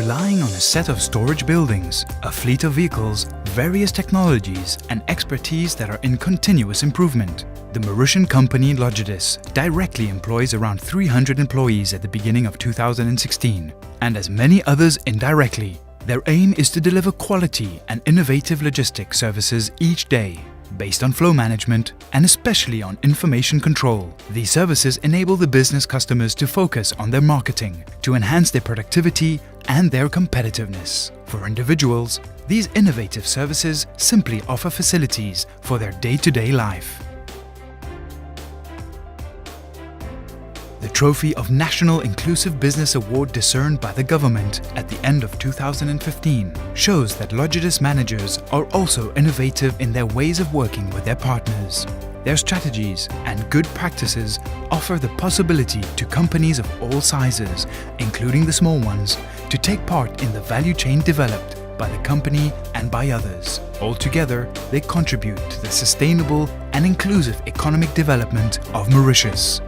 Relying on a set of storage buildings, a fleet of vehicles, various technologies and expertise that are in continuous improvement, the Mauritian company Logidis directly employs around 300 employees at the beginning of 2016, and as many others indirectly. Their aim is to deliver quality and innovative logistics services each day, based on flow management and especially on information control. These services enable the business customers to focus on their marketing, to enhance their productivity and their competitiveness. For individuals, these innovative services simply offer facilities for their day-to-day life. The trophy of National Inclusive Business Award discerned by the government at the end of 2015 shows that Logidis managers are also innovative in their ways of working with their partners. Their strategies and good practices offer the possibility to companies of all sizes, including the small ones, to take part in the value chain developed by the company and by others. Altogether, they contribute to the sustainable and inclusive economic development of Mauritius.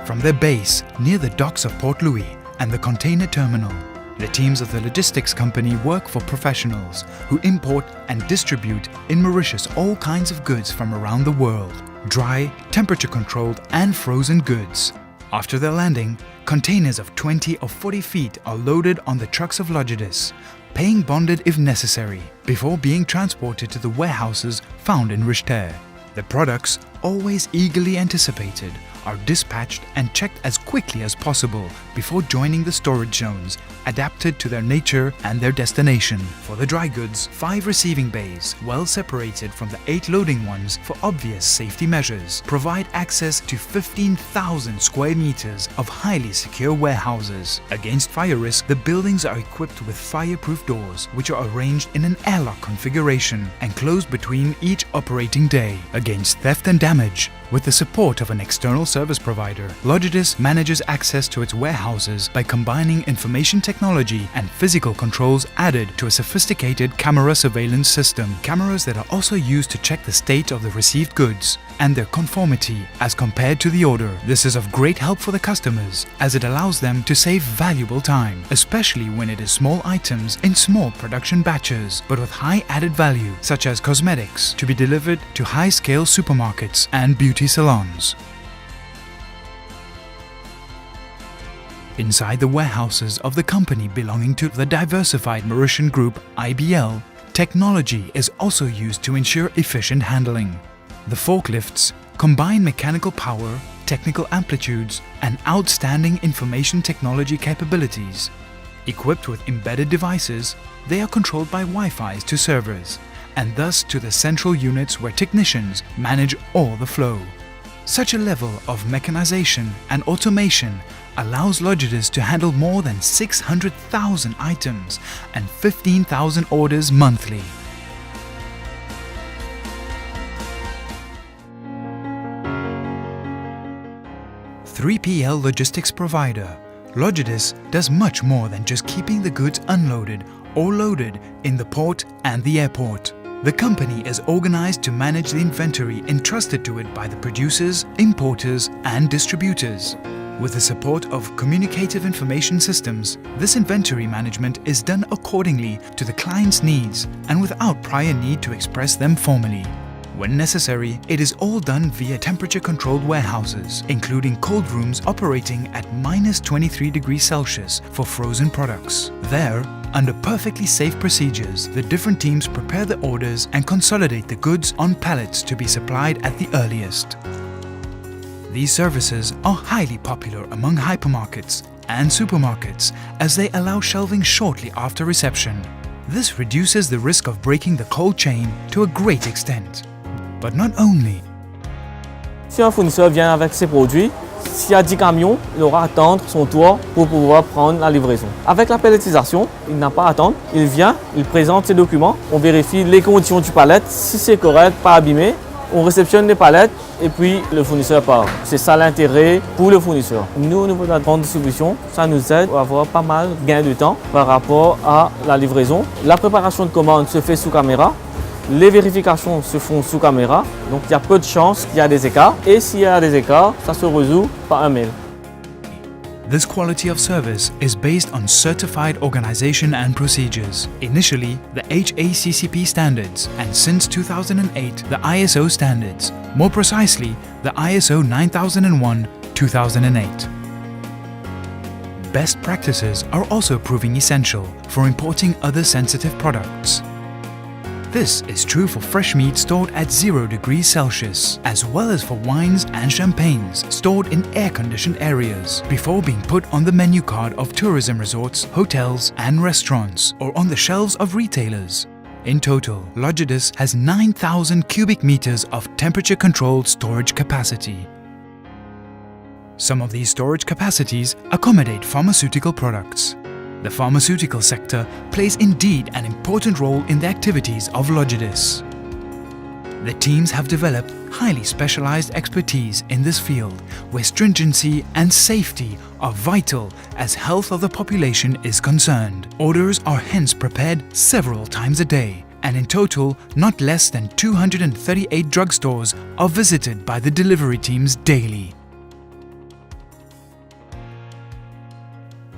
From their base near the docks of Port Louis and the container terminal, the teams of the logistics company work for professionals who import and distribute in Mauritius all kinds of goods from around the world, dry, temperature-controlled and frozen goods. After their landing, containers of 20 or 40 feet are loaded on the trucks of Logidis, paying bonded if necessary, before being transported to the warehouses found in Richter. The products, always eagerly anticipated, are dispatched and checked as quickly as possible before joining the storage zones, adapted to their nature and their destination. For the dry goods, 5 receiving bays, well separated from the 8 loading ones for obvious safety measures, provide access to 15,000 square meters of highly secure warehouses. Against fire risk, the buildings are equipped with fireproof doors, which are arranged in an airlock configuration and closed between each operating day. Against theft and damage, with the support of an external service provider, Logidis manages access to its warehouses by combining information technology and physical controls added to a sophisticated camera surveillance system. Cameras that are also used to check the state of the received goods and their conformity as compared to the order. This is of great help for the customers as it allows them to save valuable time, especially when it is small items in small production batches, but with high added value, such as cosmetics, to be delivered to high-scale supermarkets and beauty salons. Inside the warehouses of the company belonging to the diversified Mauritian group IBL, technology is also used to ensure efficient handling. The forklifts combine mechanical power, technical amplitudes, and outstanding information technology capabilities. Equipped with embedded devices, they are controlled by Wi-Fi to servers, and thus to the central units where technicians manage all the flow. Such a level of mechanization and automation allows Logidis to handle more than 600,000 items and 15,000 orders monthly. (3PL logistics provider), Logidis does much more than just keeping the goods unloaded or loaded in the port and the airport. The company is organized to manage the inventory entrusted to it by the producers, importers and distributors. With the support of communicative information systems, this inventory management is done accordingly to the client's needs and without prior need to express them formally. When necessary, it is all done via temperature-controlled warehouses, including cold rooms operating at -23°C for frozen products. There, under perfectly safe procedures, the different teams prepare the orders and consolidate the goods on pallets to be supplied at the earliest. These services are highly popular among hypermarkets and supermarkets as they allow shelving shortly after reception. This reduces the risk of breaking the cold chain to a great extent. But not only. Si un fournisseur vient avec ses produits, s'il y a 10 camions, il aura à attendre son tour pour pouvoir prendre la livraison. Avec la pelletisation, il n'a pas à attendre. Il vient, il présente ses documents, on vérifie les conditions du palette, si c'est correct, pas abîmé. On réceptionne les palettes et puis le fournisseur part. C'est ça l'intérêt pour le fournisseur. Nous, au niveau de la grande distribution, ça nous aide à avoir pas mal de gain de temps par rapport à la livraison. La préparation de commande se fait sous caméra. Les vérifications se font sous caméra, donc il y a peu de chances qu'il y a des écarts. Et s'il y a des écarts, ça se résout par un mail. This quality of service is based on certified organization and procedures. Initially, the HACCP standards, and since 2008, the ISO standards. More precisely, the ISO 9001-2008. Best practices are also proving essential for importing other sensitive products. This is true for fresh meat stored at 0 degrees Celsius, as well as for wines and champagnes stored in air-conditioned areas before being put on the menu card of tourism resorts, hotels and restaurants, or on the shelves of retailers. In total, Logidis has 9,000 cubic meters of temperature-controlled storage capacity. Some of these storage capacities accommodate pharmaceutical products. The pharmaceutical sector plays indeed an important role in the activities of Logidis. The teams have developed highly specialized expertise in this field, where stringency and safety are vital as health of the population is concerned. Orders are hence prepared several times a day, and in total, not less than 238 drugstores are visited by the delivery teams daily.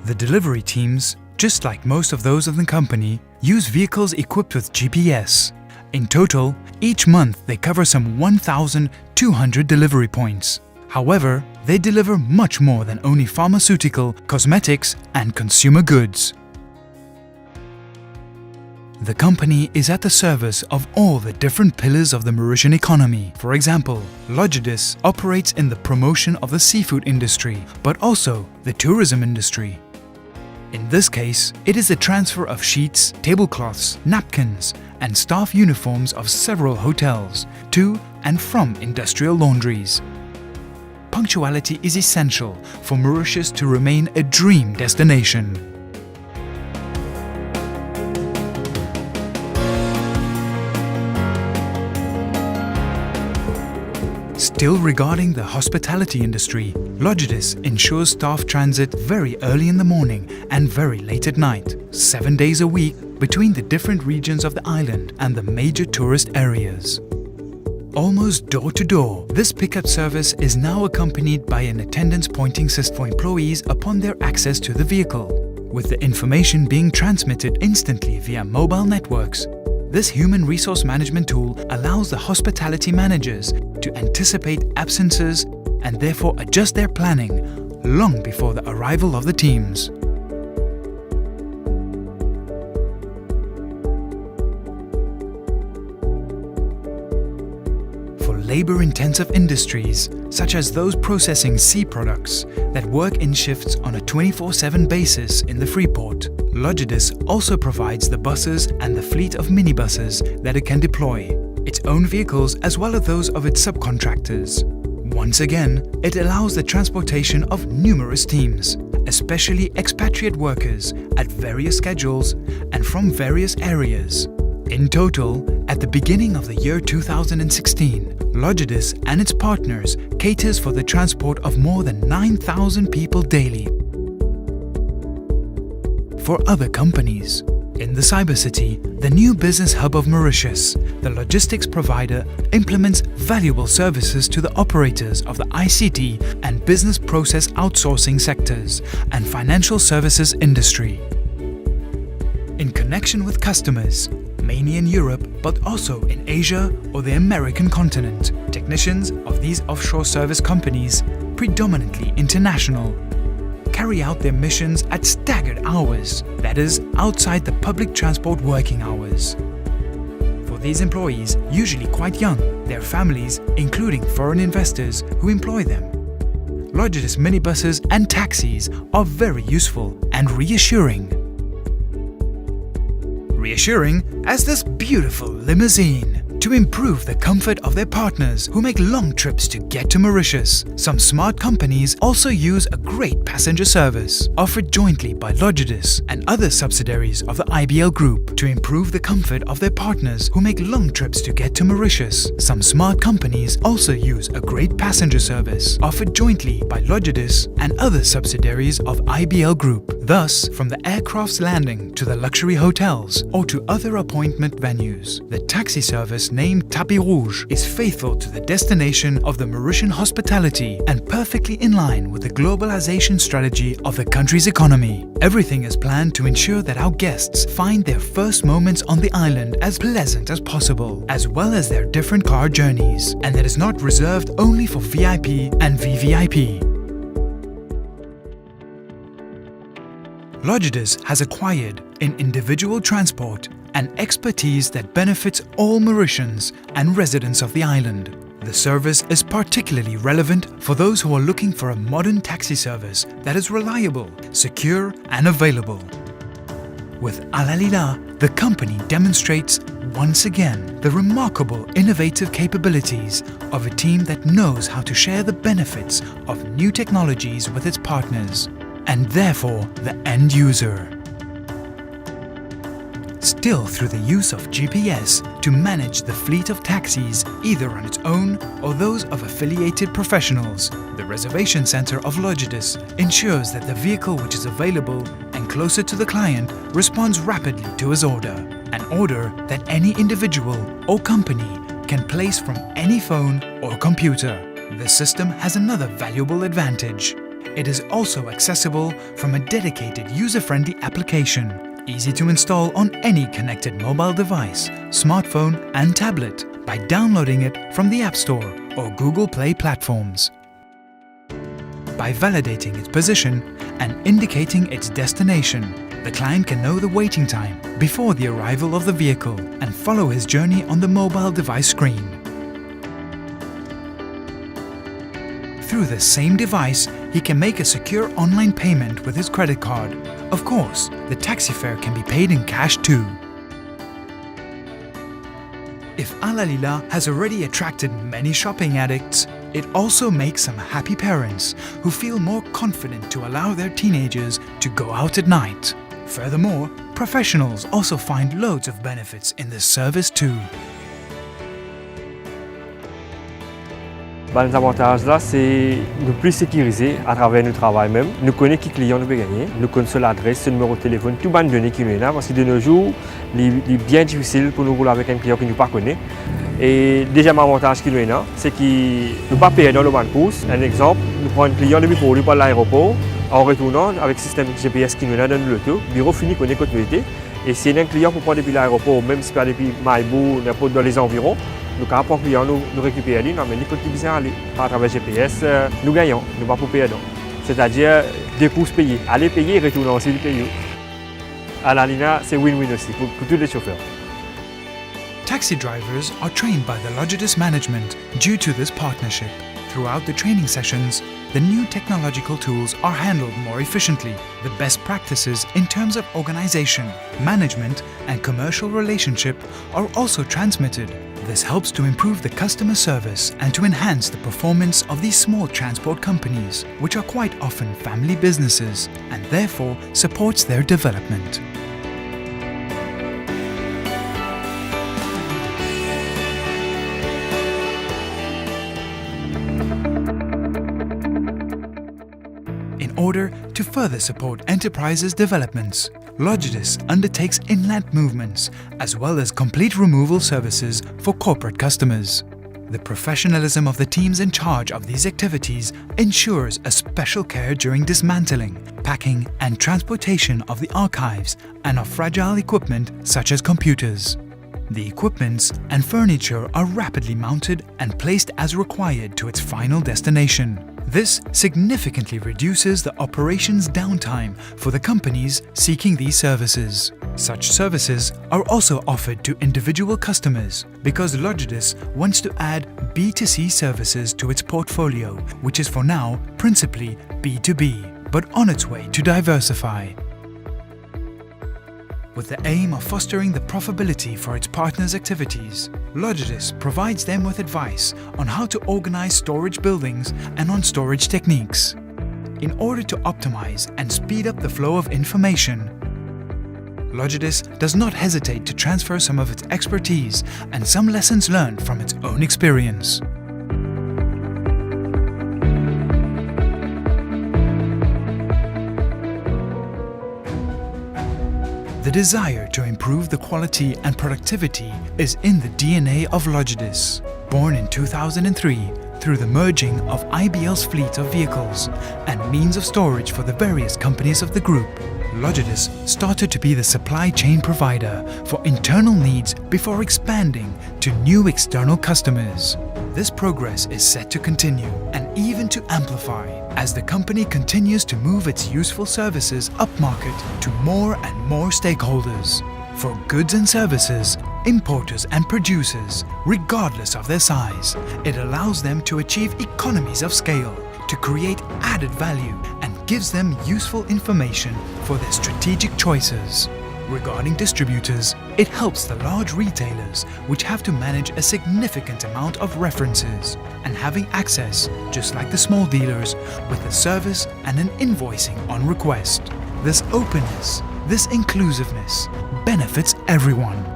The delivery teams, just like most of those of the company, use vehicles equipped with GPS. In total, each month they cover some 1,200 delivery points. However, they deliver much more than only pharmaceutical, cosmetics and consumer goods. The company is at the service of all the different pillars of the Mauritian economy. For example, Logidis operates in the promotion of the seafood industry, but also the tourism industry. In this case, it is the transfer of sheets, tablecloths, napkins, and staff uniforms of several hotels to and from industrial laundries. Punctuality is essential for Mauritius to remain a dream destination. Still regarding the hospitality industry, Logidis ensures staff transit very early in the morning and very late at night, 7 days a week between the different regions of the island and the major tourist areas. Almost door to door, this pickup service is now accompanied by an attendance pointing system for employees upon their access to the vehicle, with the information being transmitted instantly via mobile networks. This human resource management tool allows the hospitality managers to anticipate absences and therefore adjust their planning long before the arrival of the teams. For labor-intensive industries, such as those processing sea products that work in shifts on a 24/7 basis in the Freeport, Logidis also provides the buses and the fleet of minibuses that it can deploy, its own vehicles as well as those of its subcontractors. Once again, it allows the transportation of numerous teams, especially expatriate workers at various schedules and from various areas. In total, at the beginning of the year 2016, Logidis and its partners caters for the transport of more than 9,000 people daily. For other companies, in the Cybercity, the new business hub of Mauritius, the logistics provider implements valuable services to the operators of the ICT and business process outsourcing sectors and financial services industry. In connection with customers, mainly in Europe but also in Asia or the American continent, technicians of these offshore service companies, predominantly international, carry out their missions at staggered hours, that is, outside the public transport working hours. For these employees, usually quite young, their families, including foreign investors who employ them, Logidis minibuses and taxis are very useful and reassuring. Reassuring as this beautiful limousine. to improve the comfort of their partners who make long trips to get to Mauritius. Some smart companies also use a great passenger service offered jointly by Logidis and other subsidiaries of the IBL Group to improve the comfort of their partners who make long trips to get to Mauritius. Some smart companies also use a great passenger service offered jointly by Logidis and other subsidiaries of IBL Group. Thus, from the aircraft's landing to the luxury hotels or to other appointment venues, the taxi service named Tapis Rouge is faithful to the destination of the Mauritian hospitality and perfectly in line with the globalization strategy of the country's economy. Everything is planned to ensure that our guests find their first moments on the island as pleasant as possible, as well as their different car journeys, and that is not reserved only for VIP and VVIP. Logidis has acquired in individual transport an expertise that benefits all Mauritians and residents of the island. The service is particularly relevant for those who are looking for a modern taxi service that is reliable, secure and available. With Alalila, the company demonstrates once again the remarkable innovative capabilities of a team that knows how to share the benefits of new technologies with its partners, and therefore the end user. Still through the use of GPS to manage the fleet of taxis either on its own or those of affiliated professionals, the reservation center of Logidis ensures that the vehicle which is available and closer to the client responds rapidly to his order, an order that any individual or company can place from any phone or computer. The system has another valuable advantage. It is also accessible from a dedicated user-friendly application, easy to install on any connected mobile device, smartphone and tablet by downloading it from the App Store or Google Play platforms. By validating its position and indicating its destination, the client can know the waiting time before the arrival of the vehicle and follow his journey on the mobile device screen. Through the same device, he can make a secure online payment with his credit card. Of course, the taxi fare can be paid in cash too. If Alalila has already attracted many shopping addicts, it also makes some happy parents who feel more confident to allow their teenagers to go out at night. Furthermore, professionals also find loads of benefits in this service too. Les avantages là, c'est nous plus sécuriser à travers notre travail même. Nous connaissons qui client nous peut gagner, nous connaissons l'adresse, le numéro de téléphone, tout les données qui nous là parce que de nos jours, il est bien difficile pour nous rouler avec un client que nous ne connaissons pas. Et déjà, l'avantage qui nous est là, c'est que nous ne pas payer dans le ban pouce. Un exemple, nous prenons un client depuis pour lui par l'aéroport, en retournant avec le système GPS qui nous là dans l'auto, le bureau fini connaît côté vérité. Et si un client pour prendre depuis l'aéroport, même si pas depuis Maïbou, n'importe dans les environs, nous quand un client nous récupère lui, non mais n'importe qui vient aller à travers GPS, nous gagnons, nous pas pour payer donc. C'est-à-dire des coûts payés, aller payer et retourner aussi le payer. À la ligne, c'est win-win aussi pour tous les chauffeurs. Taxi drivers are trained by the Logidis management due to this partnership. Throughout the training sessions, the new technological tools are handled more efficiently. The best practices in terms of organization, management and commercial relationship are also transmitted. This helps to improve the customer service and to enhance the performance of these small transport companies, which are quite often family businesses, and therefore supports their development. In order to further support enterprises' developments, Logidis undertakes inland movements as well as complete removal services for corporate customers. The professionalism of the teams in charge of these activities ensures a special care during dismantling, packing and transportation of the archives and of fragile equipment such as computers. The equipments and furniture are rapidly mounted and placed as required to its final destination. This significantly reduces the operations downtime for the companies seeking these services. Such services are also offered to individual customers because Logidis wants to add B2C services to its portfolio, which is for now principally B2B, but on its way to diversify. With the aim of fostering the profitability for its partners' activities, Logidis provides them with advice on how to organize storage buildings and on storage techniques. In order to optimize and speed up the flow of information, Logidis does not hesitate to transfer some of its expertise and some lessons learned from its own experience. The desire to improve the quality and productivity is in the DNA of Logidis. Born in 2003 through the merging of IBL's fleet of vehicles and means of storage for the various companies of the group, Logidis started to be the supply chain provider for internal needs before expanding to new external customers. This progress is set to continue and even to amplify as the company continues to move its useful services upmarket to more and more stakeholders. For goods and services, importers and producers, regardless of their size, it allows them to achieve economies of scale, to create added value and gives them useful information for their strategic choices. Regarding distributors, it helps the large retailers which have to manage a significant amount of references and having access, just like the small dealers, with a service and an invoicing on request. This openness, this inclusiveness benefits everyone.